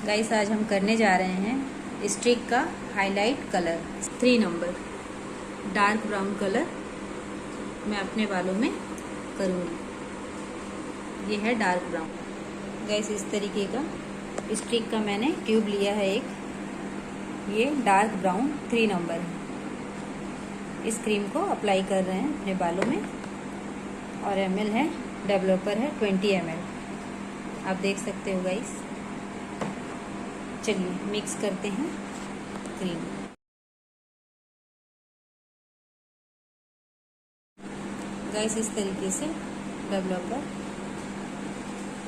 Guys आज हम करने जा रहे हैं स्ट्रिक का highlight colour 3 number dark brown colour मैं अपने बालों में करूँगी। ये है डार्क ब्राउन। गाइस इस तरीके का स्ट्रिक का मैंने ट्यूब लिया है एक, ये डार्क ब्राउन 3 नंबर है। इस क्रीम को अप्लाई कर रहे हैं अपने बालों में और ml है, डेवलपर है 20 ml। आप देख सकते हो गाइस। चलिए मिक्स करते हैं क्रीम। गाइस इस तरीके से डेवलपर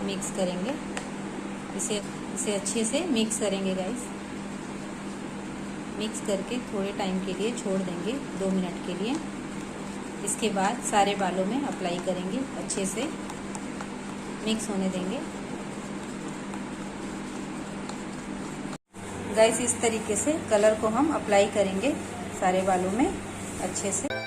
मिक्स करेंगे, इसे अच्छे से मिक्स करेंगे गाइस। मिक्स करके थोड़े टाइम के लिए छोड़ देंगे, 2 मिनट के लिए। इसके बाद सारे बालों में अप्लाई करेंगे, अच्छे से मिक्स होने देंगे। गाइस इस तरीके से कलर को हम अप्लाई करेंगे सारे बालों में अच्छे से।